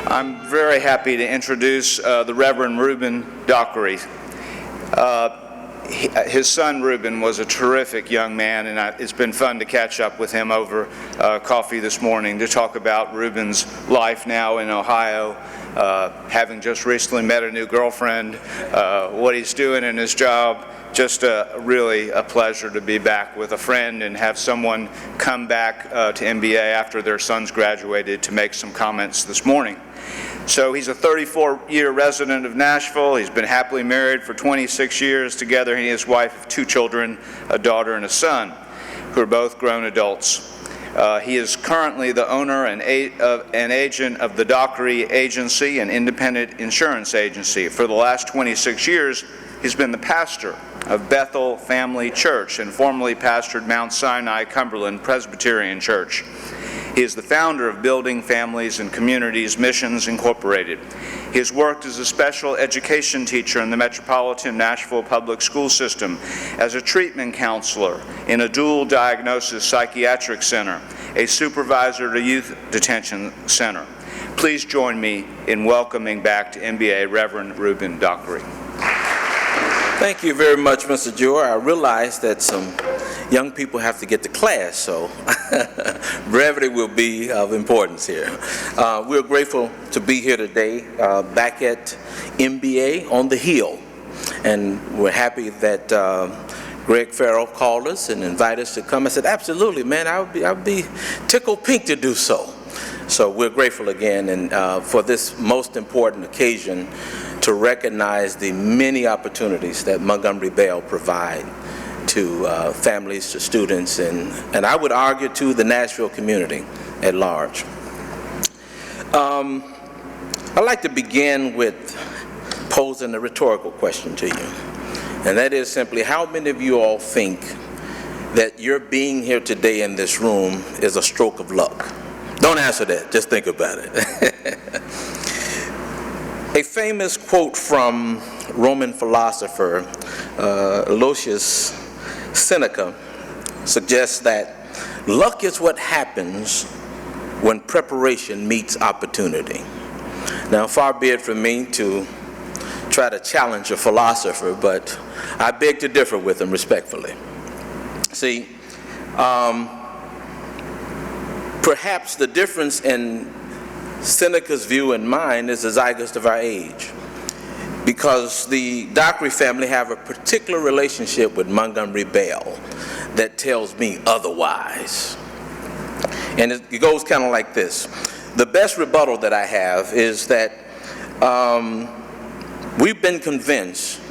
I'm very happy to introduce the Reverend Reuben Dockery. His son Reuben was a terrific young man, and it's been fun to catch up with him over coffee this morning to talk about Reuben's life now in Ohio, having just recently met a new girlfriend, what he's doing in his job. Just really a pleasure to be back with a friend and have someone come back to MBA after their sons graduated to make some comments this morning. So he's a 34-year resident of Nashville. He's been happily married for 26 years. Together, he and his wife have 2 children, a daughter and a son, who are both grown adults. He is currently the owner and agent of the Dockery Agency, an independent insurance agency. For the last 26 years, he's been the pastor of Bethel Family Church and formerly pastored Mount Sinai Cumberland Presbyterian Church. He is the founder of Building Families and Communities Missions Incorporated. He has worked as a special education teacher in the Metropolitan Nashville Public School System, as a treatment counselor in a dual diagnosis psychiatric center, a supervisor at a youth detention center. Please join me in welcoming back to MBA Reverend Reuben Dockery. Thank you very much, Mr. Joy. I realize that some young people have to get to class, so brevity will be of importance here. We're grateful to be here today back at MBA on the Hill, and we're happy that Greg Farrell called us and invited us to come. I said, absolutely, man, I'd be tickled pink to do so. So we're grateful again, and for this most important occasion to recognize the many opportunities that Montgomery Bell provide to families, to students, and I would argue to the Nashville community at large. I'd like to begin with posing a rhetorical question to you, and that is simply, how many of you all think that your being here today in this room is a stroke of luck? Don't answer that, just think about it. A famous quote from Roman philosopher Lucius Seneca suggests that luck is what happens when preparation meets opportunity. Now, far be it from me to try to challenge a philosopher, but I beg to differ with him respectfully. See, perhaps the difference in Seneca's view and mine is the zeitgeist of our age, because the Dockery family have a particular relationship with Montgomery Bell that tells me otherwise. And it goes kind of like this. The best rebuttal that I have is that we've been convinced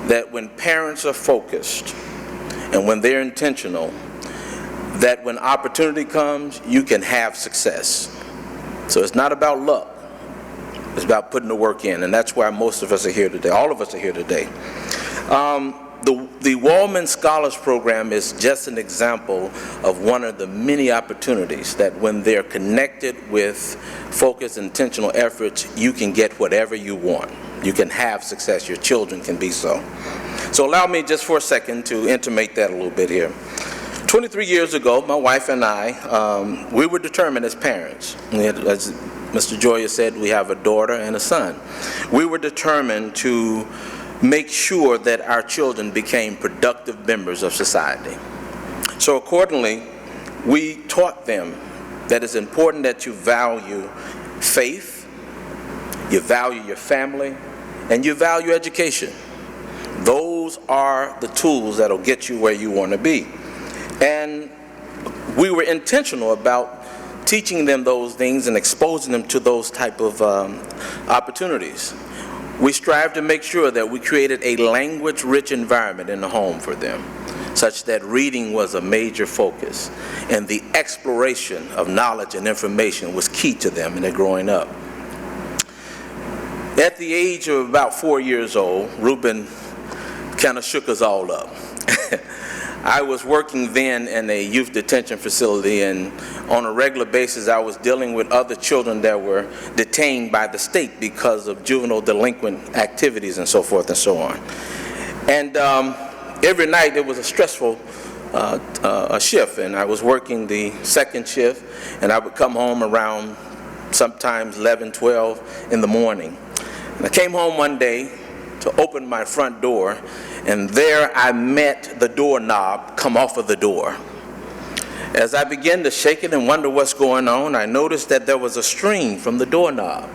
that when parents are focused and when they're intentional, that when opportunity comes, you can have success. So it's not about luck. It's about putting the work in, and that's why most of us are here today. All of us are here today. The Wallman Scholars Program is just an example of one of the many opportunities that when they're connected with focused, intentional efforts, you can get whatever you want. You can have success. Your children can be so. So allow me just for a second to intimate that a little bit here. 23 years ago, my wife and I, we were determined as parents. As Mr. Joya said, we have a daughter and a son. We were determined to make sure that our children became productive members of society. So accordingly, we taught them that it's important that you value faith, you value your family, and you value education. Those are the tools that'll get you where you want to be. And we were intentional about teaching them those things and exposing them to those type of opportunities. We strived to make sure that we created a language-rich environment in the home for them, such that reading was a major focus, and the exploration of knowledge and information was key to them in their growing up. At the age of about 4 years old, Reuben kind of shook us all up. I was working then in a youth detention facility, and on a regular basis I was dealing with other children that were detained by the state because of juvenile delinquent activities and so forth and so on. And every night it was a stressful shift, and I was working the second shift, and I would come home around sometimes 11, 12 in the morning. And I came home one day to open my front door, and there I met the doorknob come off of the door. As I began to shake it and wonder what's going on, I noticed that there was a string from the doorknob.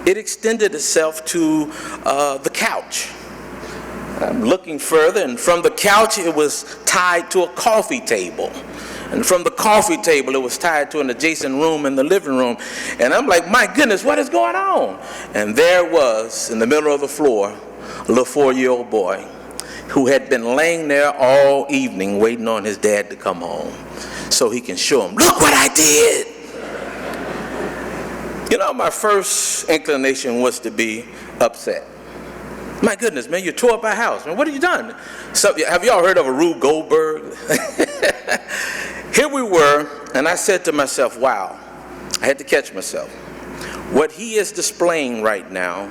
It extended itself to the couch. I'm looking further, and from the couch it was tied to a coffee table. And from the coffee table it was tied to an adjacent room in the living room. And I'm like, my goodness, what is going on? And there was, in the middle of the floor, a little 4-year-old boy who had been laying there all evening waiting on his dad to come home so he can show him, look what I did. You know, my first inclination was to be upset. My goodness, man, you tore up our house. Man, what have you done? So, have y'all heard of a Rube Goldberg? Here we were, and I said to myself, wow, I had to catch myself. What he is displaying right now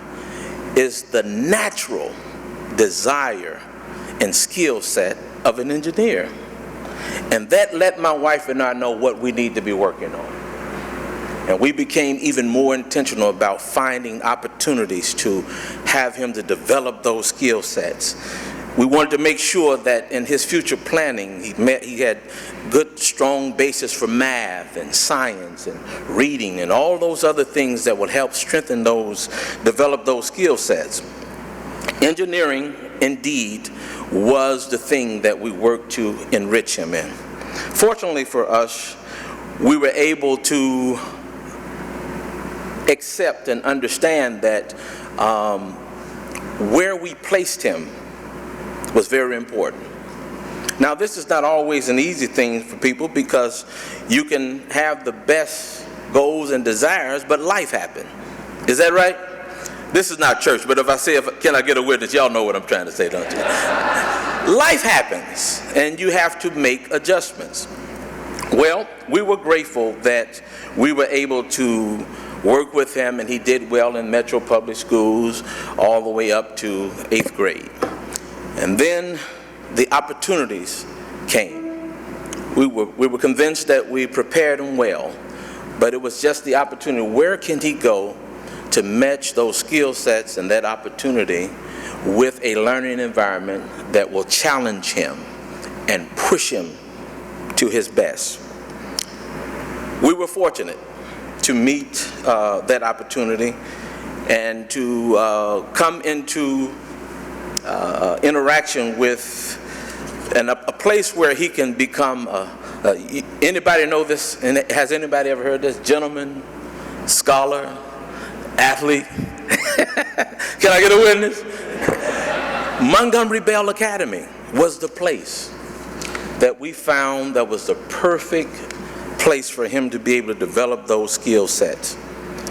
is the natural desire and skill set of an engineer. And that let my wife and I know what we need to be working on. And we became even more intentional about finding opportunities to have him to develop those skill sets. We wanted to make sure that in his future planning, he had good, strong basis for math and science and reading and all those other things that would help strengthen those, develop those skill sets. Engineering, indeed, was the thing that we worked to enrich him in. Fortunately for us, we were able to accept and understand that where we placed him was very important. Now, this is not always an easy thing for people because you can have the best goals and desires, but life happens. Is that right? This is not church, but if I say, can I get a witness? Y'all know what I'm trying to say, don't you? Life happens, and you have to make adjustments. Well, we were grateful that we were able to work with him, and he did well in Metro Public Schools all the way up to 8th grade. And then the opportunities came. We were convinced that we prepared him well, but it was just the opportunity. Where can he go to match those skill sets and that opportunity with a learning environment that will challenge him and push him to his best? We were fortunate to meet that opportunity and to come into interaction with a place where he can become anybody know this? And has anybody ever heard this? Gentleman, scholar, athlete. Can I get a witness? Montgomery Bell Academy was the place that we found that was the perfect place for him to be able to develop those skill sets.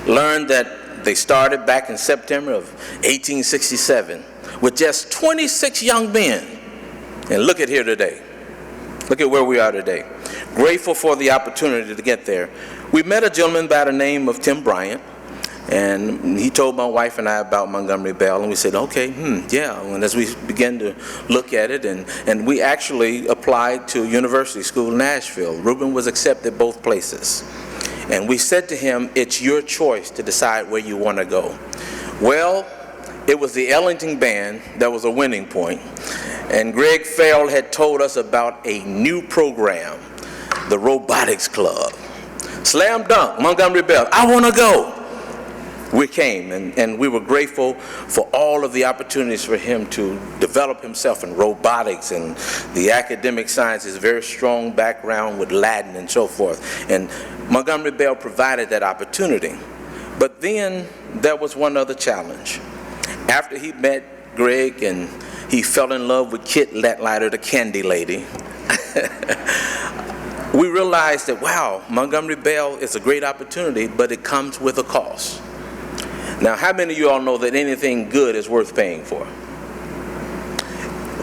Learned that they started back in September of 1867 with just 26 young men. And look at here today. Look at where we are today. Grateful for the opportunity to get there. We met a gentleman by the name of Tim Bryant, and he told my wife and I about Montgomery Bell, and we said, okay, yeah. And as we began to look at it, and we actually applied to University School in Nashville. Reuben was accepted both places. And we said to him, it's your choice to decide where you want to go. Well, it was the Ellington Band that was a winning point. And Greg Farrell had told us about a new program, the Robotics Club. Slam dunk, Montgomery Bell, I want to go. We came, and we were grateful for all of the opportunities for him to develop himself in robotics and the academic sciences, very strong background with Latin and so forth. And Montgomery Bell provided that opportunity. But then there was one other challenge. After he met Greg and he fell in love with Kit Letlider, the candy lady, we realized that, wow, Montgomery Bell is a great opportunity, but it comes with a cost. Now, how many of you all know that anything good is worth paying for?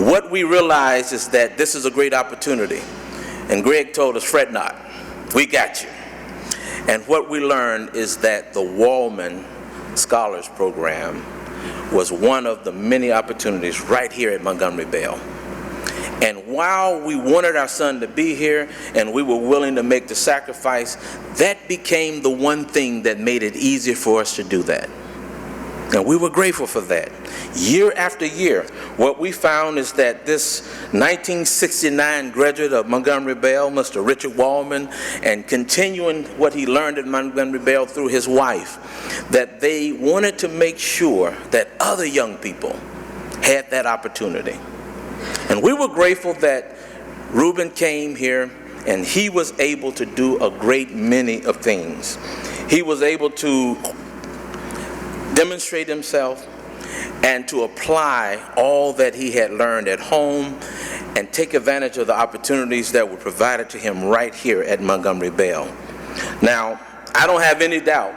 What we realized is that this is a great opportunity. And Greg told us, fret not, we got you. And what we learned is that the Wallman Scholars Program was one of the many opportunities right here at Montgomery Bell. And while we wanted our son to be here and we were willing to make the sacrifice, that became the one thing that made it easier for us to do that. And we were grateful for that. Year after year, what we found is that this 1969 graduate of Montgomery Bell, Mr. Richard Wallman, and continuing what he learned at Montgomery Bell through his wife, that they wanted to make sure that other young people had that opportunity. And we were grateful that Reuben came here and he was able to do a great many of things. He was able to demonstrate himself and to apply all that he had learned at home and take advantage of the opportunities that were provided to him right here at Montgomery Bell. Now, I don't have any doubt.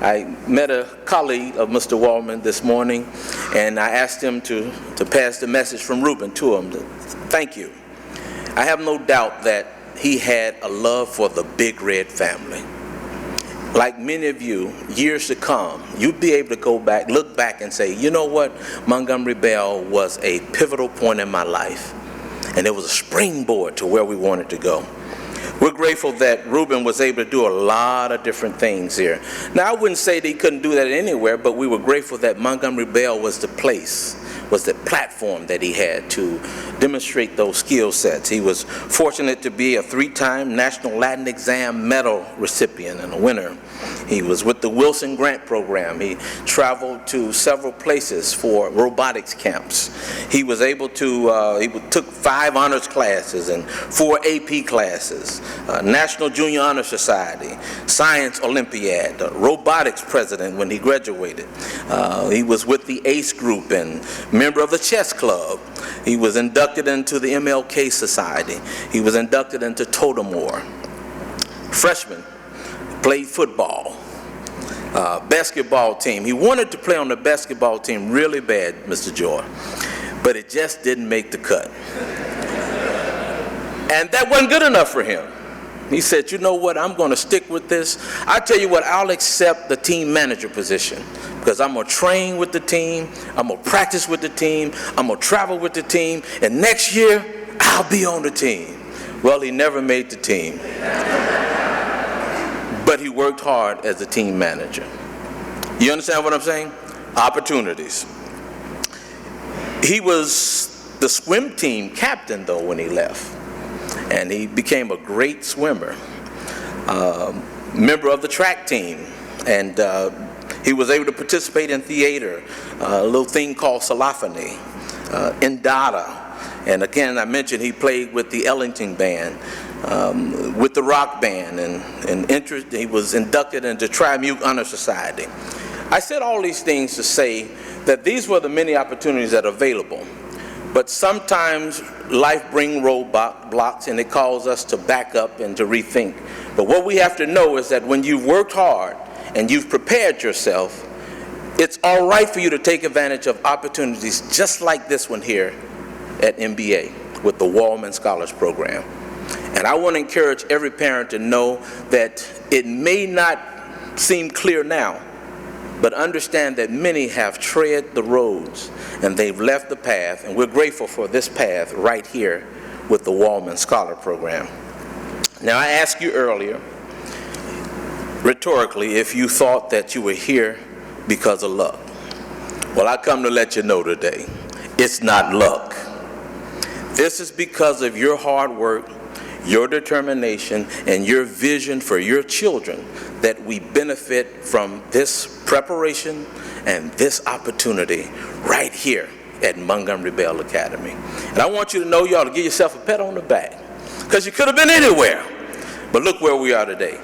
I met a colleague of Mr. Wallman this morning, and I asked him to pass the message from Reuben to him. Thank you. I have no doubt that he had a love for the Big Red family. Like many of you, years to come, you'd be able to go back, look back and say, you know what, Montgomery Bell was a pivotal point in my life, and it was a springboard to where we wanted to go. We're grateful that Reuben was able to do a lot of different things here. Now, I wouldn't say that he couldn't do that anywhere, but we were grateful that Montgomery Bell was the place, was the platform that he had to demonstrate those skill sets. He was fortunate to be a 3-time National Latin Exam medal recipient and a winner. He was with the Wilson Grant program. He traveled to several places for robotics camps. He was able to, he took 5 honors classes and 4 AP classes, National Junior Honor Society, Science Olympiad, robotics president when he graduated. He was with the ACE group and member of the chess club. He was inducted into the MLK Society. He was inducted into Totemore. Freshman, played football, basketball team. He wanted to play on the basketball team really bad, Mr. Joy, but it just didn't make the cut. And that wasn't good enough for him. He said, you know what, I'm going to stick with this. I tell you what, I'll accept the team manager position because I'm going to train with the team, I'm going to practice with the team, I'm going to travel with the team, and next year, I'll be on the team. Well, he never made the team. But he worked hard as a team manager. You understand what I'm saying? Opportunities. He was the swim team captain, though, when he left. And he became a great swimmer, member of the track team, and he was able to participate in theater, a little thing called Salaphony, Indata, and again I mentioned he played with the Ellington Band, with the rock band, and he was inducted into Tri-Mute Honor Society. I said all these things to say that these were the many opportunities that are available. But sometimes life brings roadblocks and it calls us to back up and to rethink. But what we have to know is that when you've worked hard and you've prepared yourself, it's all right for you to take advantage of opportunities just like this one here at MBA with the Wallman Scholars Program. And I want to encourage every parent to know that it may not seem clear now, but understand that many have tread the roads and they've left the path, and we're grateful for this path right here with the Wallman Scholar Program. Now, I asked you earlier, rhetorically, if you thought that you were here because of luck. Well, I come to let you know today, it's not luck. This is because of your hard work, your determination, and your vision for your children that we benefit from this preparation and this opportunity right here at Montgomery Bell Academy. And I want you to know, you ought to give yourself a pat on the back, because you could have been anywhere. But look where we are today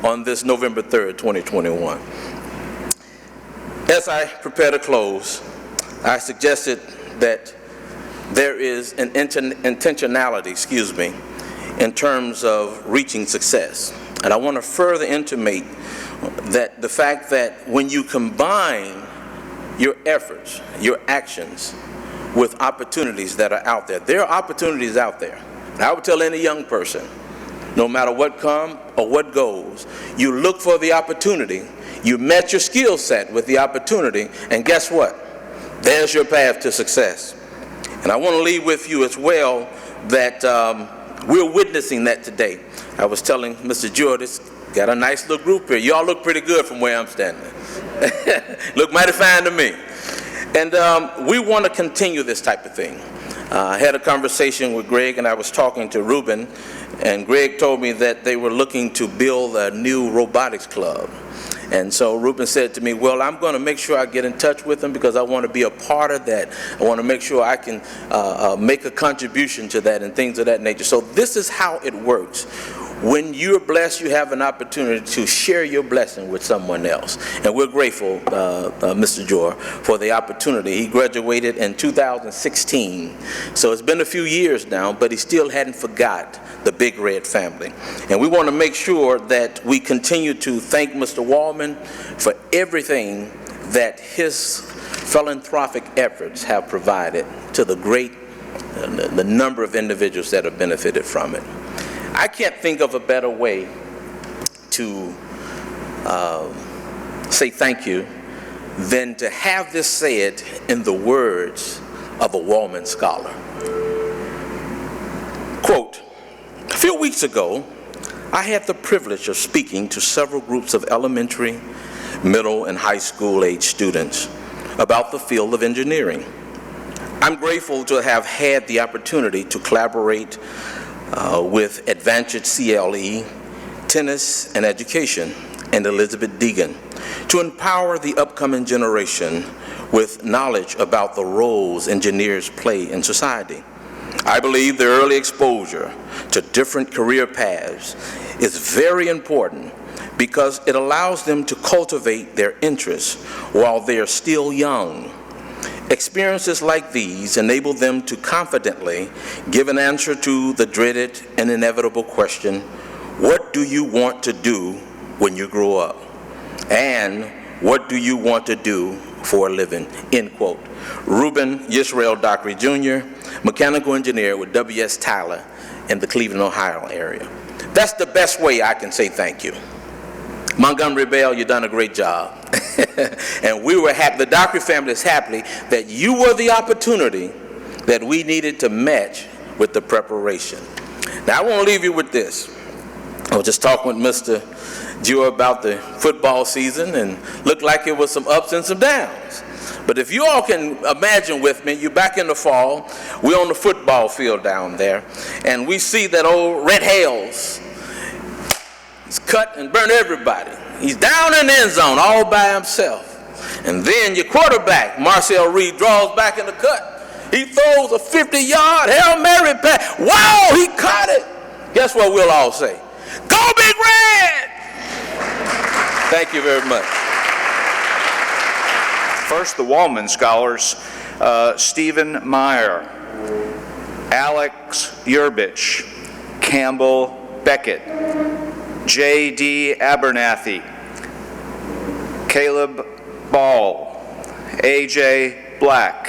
on this November 3rd, 2021. As I prepare to close, I suggested that there is an intentionality, in terms of reaching success. And I want to further intimate that the fact that when you combine your efforts, your actions, with opportunities that are out there are opportunities out there. And I would tell any young person, no matter what comes or what goes, you look for the opportunity, you met your skill set with the opportunity, and guess what? There's your path to success. And I want to leave with you as well that we're witnessing that today. I was telling Mr. Jordan, got a nice little group here. Y'all look pretty good from where I'm standing. Look mighty fine to me. And we want to continue this type of thing. I had a conversation with Greg, and I was talking to Ruben, and Greg told me that they were looking to build a new robotics club. And so Ruben said to me, well, I'm going to make sure I get in touch with them because I want to be a part of that. I want to make sure I can make a contribution to that and things of that nature. So this is how it works. When you're blessed, you have an opportunity to share your blessing with someone else. And we're grateful, Mr. Jor, for the opportunity. He graduated in 2016. So it's been a few years now, but he still hadn't forgot the Big Red family. And we want to make sure that we continue to thank Mr. Wallman for everything that his philanthropic efforts have provided to the number of individuals that have benefited from it. I can't think of a better way to say thank you than to have this said in the words of a Wallman scholar. Quote, a few weeks ago, I had the privilege of speaking to several groups of elementary, middle, and high school age students about the field of engineering. I'm grateful to have had the opportunity to collaborate with Advantage CLE, Tennis and Education, and Elizabeth Deegan to empower the upcoming generation with knowledge about the roles engineers play in society. I believe the early exposure to different career paths is very important because it allows them to cultivate their interests while they are still young. Experiences like these enable them to confidently give an answer to the dreaded and inevitable question, what do you want to do when you grow up? And what do you want to do for a living? End quote. Ruben Yisrael Dockery Jr., mechanical engineer with W.S. Tyler in the Cleveland, Ohio area. That's the best way I can say thank you. Montgomery Bell, you've done a great job. And we were happy, the Dockery family is happy that you were the opportunity that we needed to match with the preparation. Now I want to leave you with this. I was just talking with Mr. Joe about the football season and looked like it was some ups and some downs. But if you all can imagine with me, you're back in the fall, we're on the football field down there, and we see that old Red Hales. He's cut and burnt everybody. He's down in the end zone all by himself. And then your quarterback, Marcel Reed, draws back in the cut. He throws a 50-yard Hail Mary pass. Wow, he caught it. Guess what we'll all say? Go Big Red! Thank you very much. First, the Wallman scholars, Stephen Meyer, Alex Yerbich, Campbell Beckett, J.D. Abernathy, Caleb Ball, A.J. Black,